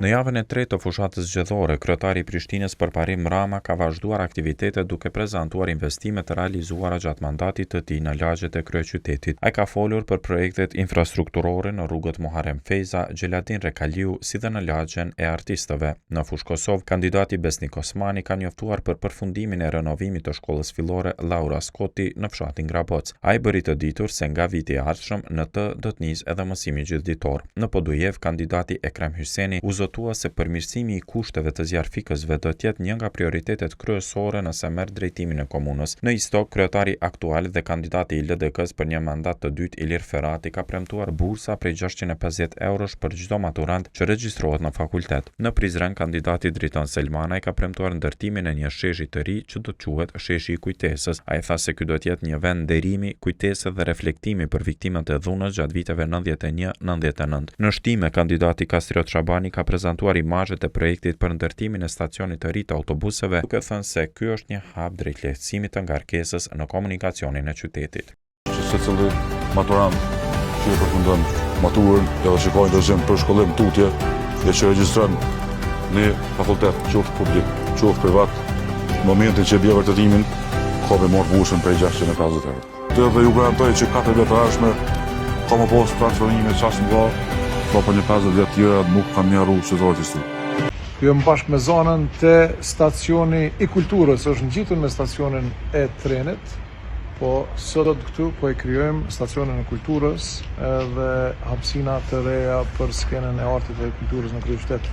Në javën e tretë të fushatës zgjedhore, kryetari i Prishtinës Parparim Rama ka vazhduar aktivitetet duke prezantuar investimet të realizuara gjatë mandatit të tij në lagjet e kryeqytetit. Ai ka folur për projektet infrastrukturore në rrugët Muharrem Feza, Xheladin Rekaliu, si dhe në lagjen e artistëve. Në fushë Kosovë, kandidati Besnik Osmani ka njoftuar për përfundimin e renovimit të shkollës fillore Laura Skoti në fshatin Graboc. Ai bëri të ditur se nga viti i ardhshëm në të do të nisë edhe mësimi gjithditor. Në Podujev, kandidati Ekrem Hyseni u zotua se përmirësimi i kushteve të zjarfikësve do të jetë një nga prioritetet kryesore nëse merr drejtimin e komunës. Në Istok, kryetari aktual dhe kandidati i LDK-s për një mandat të dytë Ilir Ferrati ka premtuar bursa prej 650 eurosh për çdo maturant që regjistrohet në fakultet. Në Prizren, kandidati Driton Selmanaj ka premtuar ndërtimin e një sheshi të ri që do të quhet Sheshi i Kujtesës. Ai tha se ky do të jetë një vend nderimi, kujtese dhe reflektimi për viktimët e dhunës gjatë viteve 91-99. Në Shtime, kandidati Kastriot Shabani ka prezantuar imazhet e projektit për ndërtimin e stacionit të ri të autobuseve, duke thënë se ky është një hap drejt lehtësimit të ngarkesës në komunikacionin e qytetit. Secili maturant që e përfundon maturën edhe shikojnë dorëzim për shkollim tutje dhe që regjistron në fakultet, qoftë publik, qoftë privat, në momentin që bie vërtetimin, ka me marrë bushën prej 650 euro. Dhe ju garantoj që 4 vjet të ardhshme ka më pas transformime çast nga për një 50 vjet tjera nuk kam një rrugë qytetarët të Jam bashkë me zonën të stacioni i kulturës, është ngjitur me stacionin e trenit, po sot këtu po e krijojmë stacionin e kulturës edhe hapësina të reja për skenën e artit dhe kulturës në kryeqytet.